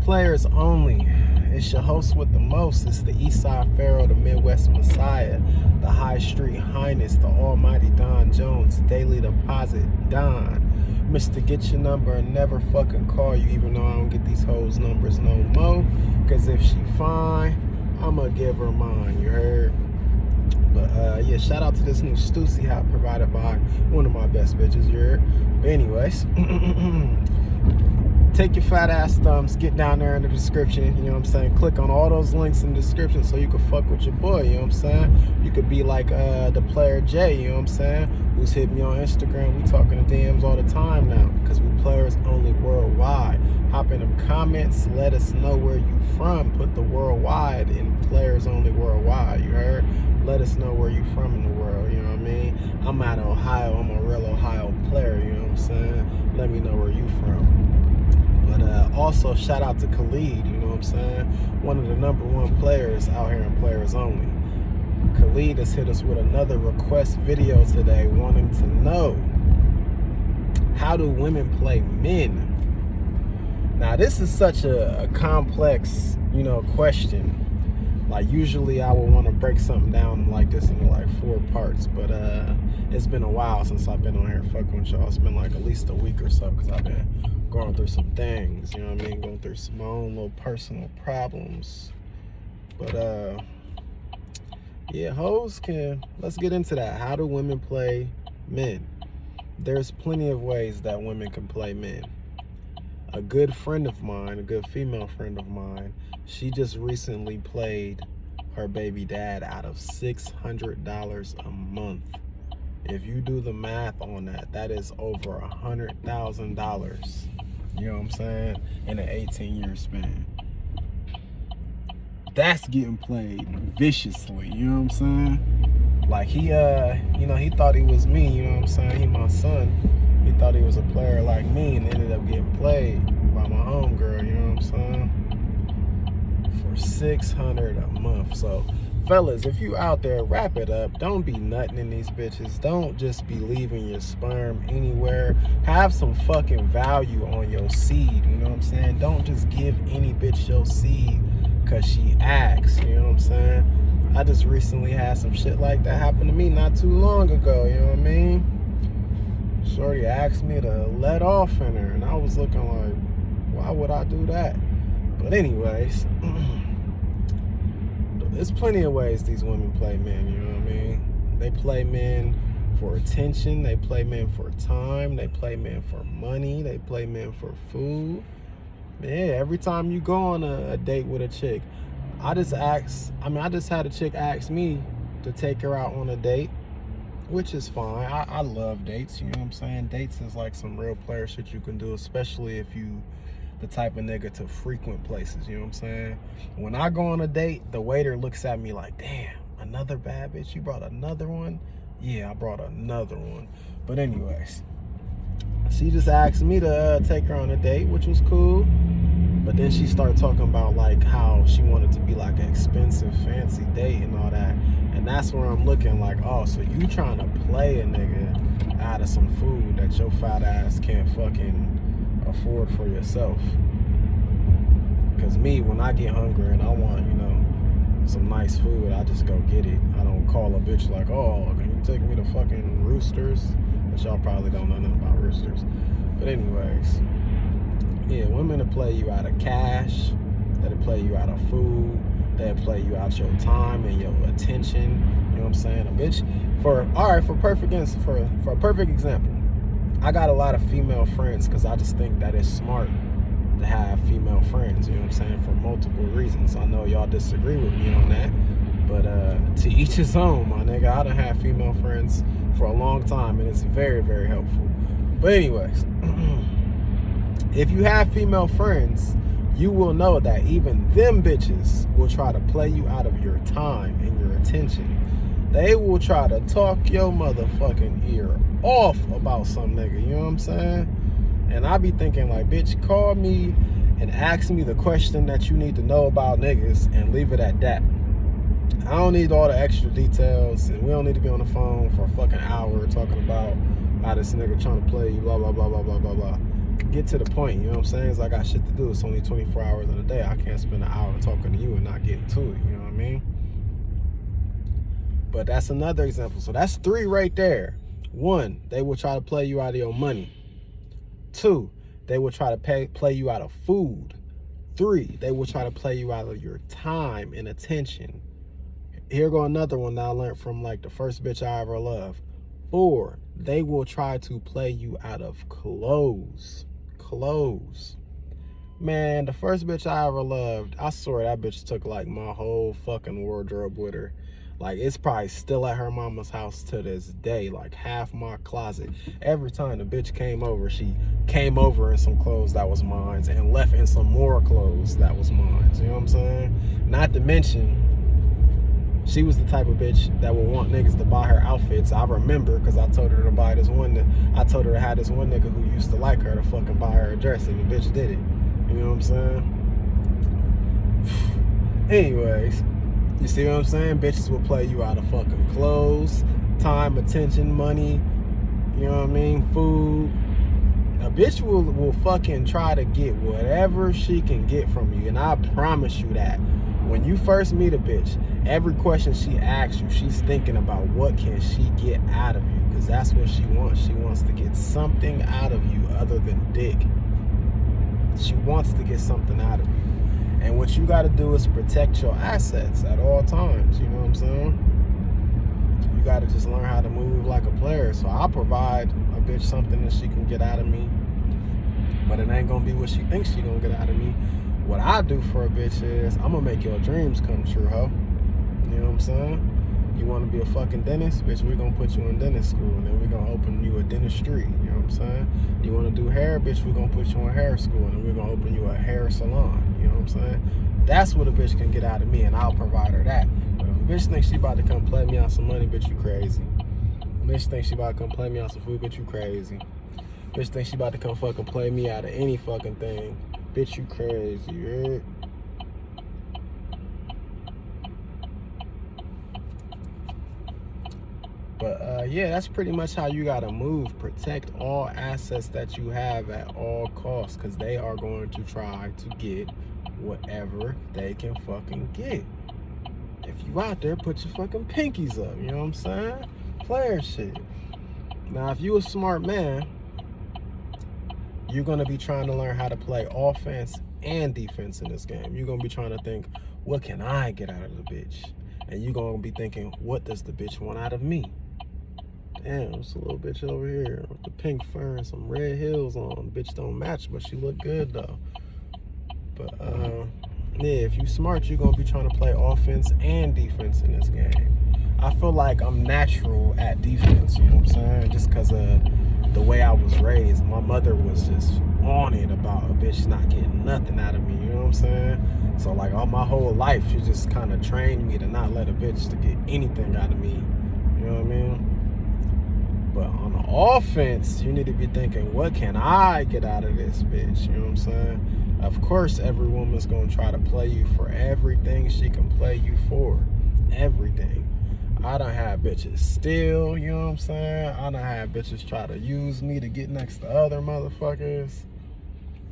Players only. It's your host with the most. It's the Eastside Pharaoh, the Midwest Messiah, the High Street Highness, the Almighty Don Jones, Daily Deposit Don. Mr. Get Your Number and never fucking call you, even though I don't get these hoes' numbers no more. Cause if she fine, I'ma give her mine, you heard? But yeah, shout out to this new Stussy hat provided by one of my best bitches, you heard? But anyways, take your fat ass thumbs, get down there in the description, you know what I'm saying? Click on all those links in the description so you can fuck with your boy, you know what I'm saying? You could be like the player J, you know what I'm saying? Who's hit me on Instagram. We talking to DMs all the time now because we players only worldwide. Hop in them comments, let us know where you from. Put the worldwide in players only worldwide, you heard? Let us know where you from in the world, you know what I mean? I'm out of Ohio, I'm a real Ohio player, you know what I'm saying? Let me know where you from. But also shout out to Khalid, you know what I'm saying? One of the #1 players out here in Players Only. Khalid has hit us with another request video today wanting to know, how do women play men? Now this is such a complex, you know, question. Like usually I would want to break something down like this into like 4 parts, but it's been a while since I've been on here fucking with y'all. It's been like at least a week or so because I've been going through some things, you know what I mean? Going through some own little personal problems. But yeah, hoes let's get into that. How do women play men? There's plenty of ways that women can play men. A good friend of mine, a good female friend of mine, she just recently played her baby dad out of $600 a month. If you do the math on that, that is over $100,000. You know what I'm saying? In an 18-year span. That's getting played viciously, you know what I'm saying? Like he you know, he thought he was me, you know what I'm saying? He my son. He thought he was a player like me and ended up getting played by my homegirl, you know what I'm saying? For $600 a month. So fellas, if you out there, wrap it up. Don't be nutting in these bitches. Don't just be leaving your sperm anywhere. Have some fucking value on your seed, you know what I'm saying? Don't just give any bitch your seed because she asks, you know what I'm saying? I just recently had some shit like that happen to me not too long ago, you know what I mean? Shorty asked me to let off in her, and I was looking like, why would I do that? But anyways, there's plenty of ways these women play men, you know what I mean? They play men for attention, they play men for time, they play men for money, they play men for food. Yeah, every time you go on a date with a chick, I just had a chick ask me to take her out on a date, which is fine. I love dates, you know what I'm saying? Dates is like some real player shit you can do, especially if you the type of nigga to frequent places, you know what I'm saying? When I go on a date, the waiter looks at me like, damn, another bad bitch? You brought another one? Yeah, I brought another one. But anyways, she just asked me to take her on a date, which was cool. But then she started talking about like how she wanted to be like an expensive, fancy date and all that. And that's where I'm looking like, oh, so you trying to play a nigga out of some food that your fat ass can't fucking afford for yourself. Because me, when I get hungry and I want, you know, some nice food, I just go get it. I don't call a bitch like, oh, can you take me to fucking Roosters? Which y'all probably don't know nothing about Roosters. But anyways, yeah, women will play you out of cash, they'll play you out of food, they'll play you out your time and your attention, you know what I'm saying? A bitch, for a perfect example, I got a lot of female friends because I just think that it's smart to have female friends, you know what I'm saying, for multiple reasons. I know y'all disagree with me on that, but to each his own, my nigga. I done had female friends for a long time and it's very, very helpful. But anyways, if you have female friends, you will know that even them bitches will try to play you out of your time and your attention. They will try to talk your motherfucking ear off about some nigga, you know what I'm saying? And I be thinking like, bitch, call me and ask me the question that you need to know about niggas and leave it at that. I don't need all the extra details, and we don't need to be on the phone for a fucking hour talking about how this nigga trying to play you, blah, blah, blah, blah, blah, blah, blah. get to the point, you know what I'm saying? It's like I got shit to do. It's only 24 hours in a day. I can't spend an hour talking to you and not getting to it, you know what I mean? But that's another example. So that's 3 right there. 1, they will try to play you out of your money. 2, they will try to play you out of food. 3, they will try to play you out of your time and attention. Here go another one that I learned from like the first bitch I ever loved. 4, they will try to play you out of clothes. Clothes. Man, the first bitch I ever loved, I swear that bitch took like my whole fucking wardrobe with her. Like, it's probably still at her mama's house to this day, like half my closet. Every time the bitch came over, she came over in some clothes that was mine and left in some more clothes that was mine. You know what I'm saying? Not to mention, she was the type of bitch that would want niggas to buy her outfits. I remember, because I told her to buy this one, I told her to have this one nigga who used to like her to fucking buy her a dress, and the bitch did it. You know what I'm saying? Anyways, you see what I'm saying? Bitches will play you out of fucking clothes, time, attention, money, you know what I mean, food. A bitch will fucking try to get whatever she can get from you, and I promise you that. When you first meet a bitch, every question she asks you, she's thinking about what can she get out of you, because that's what she wants. She wants to get something out of you other than dick. She wants to get something out of you. And what you got to do is protect your assets at all times. You know what I'm saying? You got to just learn how to move like a player. So I'll provide a bitch something that she can get out of me, but it ain't going to be what she thinks she going to get out of me. What I do for a bitch is I'm going to make your dreams come true, ho. You know what I'm saying? You want to be a fucking dentist? Bitch, we're going to put you in dentist school, and then we're going to open you a dentistry. You know what I'm saying? You want to do hair? Bitch, we're going to put you in hair school, and then we're going to open you a hair salon. You know what I'm saying? That's what a bitch can get out of me, and I'll provide her that. But if a bitch thinks she about to come play me out some money, bitch, you crazy. Bitch thinks she about to come play me out some food, bitch, you crazy. Bitch thinks she about to come fucking play me out of any fucking thing. Bitch, you crazy, you heard? But yeah, that's pretty much how you gotta move. Protect all assets that you have at all costs, because they are going to try to get whatever they can fucking get. If you out there, put your fucking pinkies up, you know what I'm saying? Player shit. Now, if you a smart man, you're gonna be trying to learn how to play offense and defense in this game. You're gonna be trying to think, what can I get out of the bitch? And you're gonna be thinking, what does the bitch want out of me? Damn, it's a little bitch over here with the pink fur and some red heels on. Bitch don't match, but she look good though. But yeah, if you smart, you're gonna be trying to play offense and defense in this game. I feel like I'm natural at defense, you know what I'm saying? Just because of the way I was raised. My mother was just on it about a bitch not getting nothing out of me, you know what I'm saying? So like all my whole life, she just kind of trained me to not let a bitch to get anything out of me, you know what I mean? But on the offense, you need to be thinking, what can I get out of this bitch? You know what I'm saying? Of course, every woman's going to try to play you for everything she can play you for. Everything. I done had bitches steal, you know what I'm saying? I done had bitches try to use me to get next to other motherfuckers.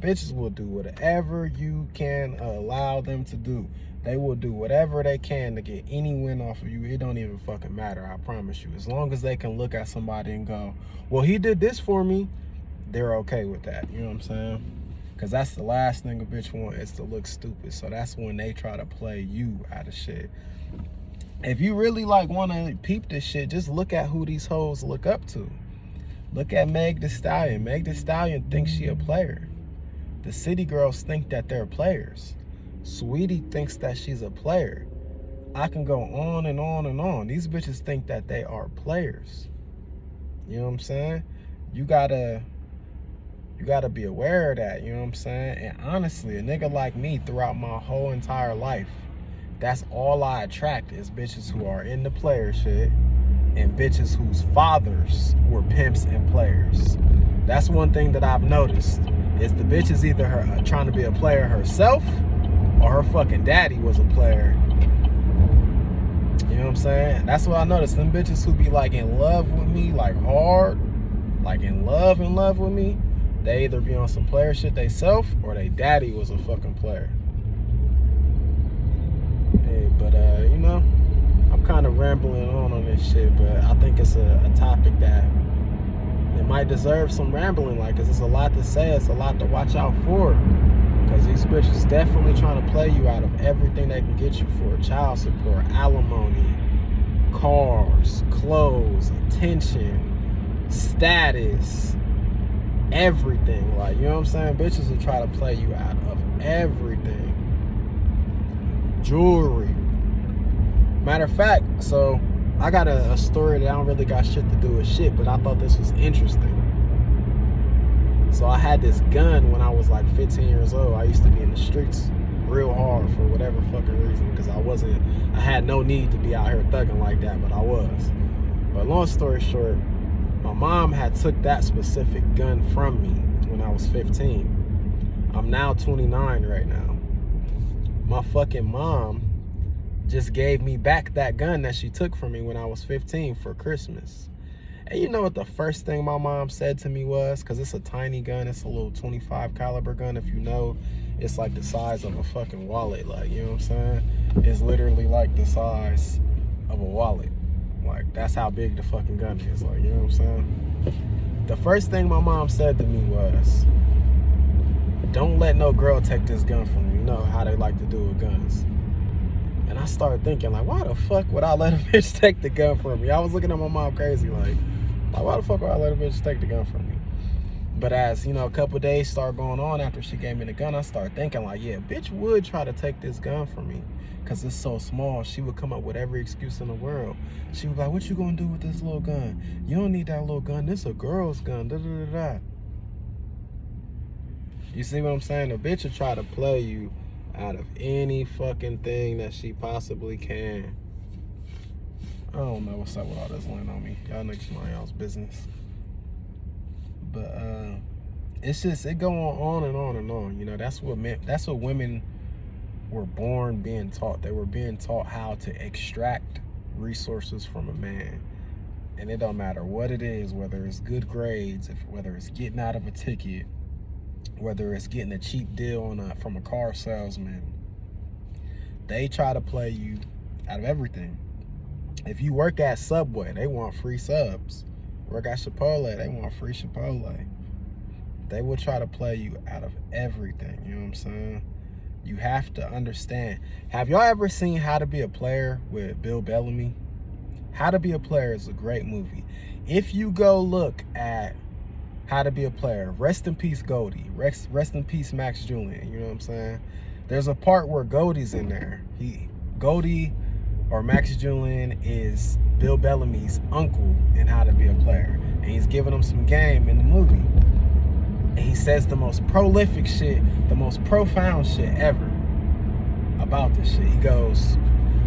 Bitches will do whatever you can allow them to do. They will do whatever they can to get any win off of you. It don't even fucking matter, I promise you. As long as they can look at somebody and go, well, he did this for me, they're okay with that. You know what I'm saying? Because that's the last thing a bitch want, is to look stupid. So that's when they try to play you out of shit. If you really like want to peep this shit, just look at who these hoes look up to. Look at Meg Thee Stallion. Meg Thee Stallion thinks she a player. The city girls think that they're players. Sweetie thinks that she's a player. I can go on and on and on. These bitches think that they are players. You know what I'm saying? You gotta be aware of that, you know what I'm saying? And honestly, a nigga like me throughout my whole entire life, that's all I attract is bitches who are into player shit and bitches whose fathers were pimps and players. That's one thing that I've noticed, is the bitch is either trying to be a player herself or her fucking daddy was a player. You know what I'm saying? That's what I noticed. Them bitches who be like in love with me, like hard, like in love with me, They either be on some player shit they self, or they daddy was a fucking player. Hey, but you know, I'm kind of rambling on this shit, but I think it's a topic that it might deserve some rambling, like, cause it's a lot to say, it's a lot to watch out for. Cause these bitches definitely trying to play you out of everything they can get you for: child support, alimony, cars, clothes, attention, status, everything. Like, you know what I'm saying? Bitches will try to play you out of everything. Jewelry. Matter of fact, so I got a story that I don't really got shit to do with shit, but I thought this was interesting. So I had this gun when I was like 15 years old. I used to be in the streets real hard for whatever fucking reason, because I had no need to be out here thugging like that, but I was. But long story short, my mom had took that specific gun from me when I was 15. I'm now 29 right now. My fucking mom just gave me back that gun that she took from me when I was 15 for Christmas. And you know what the first thing my mom said to me was, because it's a tiny gun, it's a little 25 caliber gun, if you know, it's like the size of a fucking wallet, like, you know what I'm saying? It's literally like the size of a wallet. Like, that's how big the fucking gun is, like, you know what I'm saying? The first thing my mom said to me was, don't let no girl take this gun from you. You know how they like to do with guns. And I started thinking, like, why the fuck would I let a bitch take the gun from me? I was looking at my mom crazy, like, why the fuck would I let a bitch take the gun from me? But as, you know, a couple days started going on after she gave me the gun, I started thinking, like, yeah, bitch would try to take this gun from me because it's so small. She would come up with every excuse in the world. She was like, what you gonna do with this little gun? You don't need that little gun. This a girl's gun, da-da-da-da. You see what I'm saying? A bitch will try to play you out of any fucking thing that she possibly can. I don't know what's up with all this land on me. Y'all niggas mind y'all's business. But it's just, it go on and on and on. You know, that's what women were born being taught. They were being taught how to extract resources from a man. And it don't matter what it is, whether it's good grades, whether it's getting out of a ticket, whether it's getting a cheap deal from a car salesman. They try to play you out of everything. If you work at Subway, they want free subs. Work at Chipotle, they want free Chipotle. They will try to play you out of everything, you know what I'm saying? You have to understand. Have y'all ever seen How to Be a Player with Bill Bellamy? How to Be a Player is a great movie. If you go look at How to Be a Player, rest in peace Goldie, rest in peace Max Julian, you know what I'm saying? There's a part where Goldie's in there. Goldie or Max Julian is Bill Bellamy's uncle in How to Be a Player. And he's giving him some game in the movie. And he says the most prolific shit, the most profound shit ever about this shit. He goes,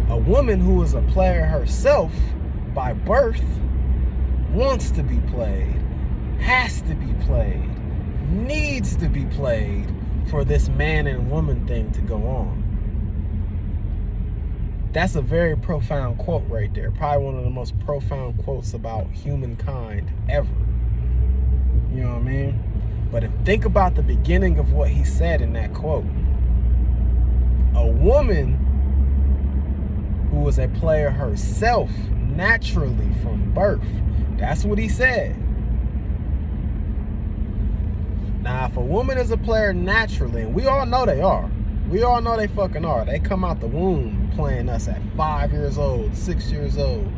a woman who is a player herself by birth wants to be played, has to be played, needs to be played for this man and woman thing to go on. That's a very profound quote right there. Probably one of the most profound quotes about humankind ever. You know what I mean? But think about the beginning of what he said in that quote. A woman who was a player herself naturally from birth. That's what he said. Now, if a woman is a player naturally, and we all know they are. We all know they fucking are. They come out the womb playing us at 5 years old, 6 years old.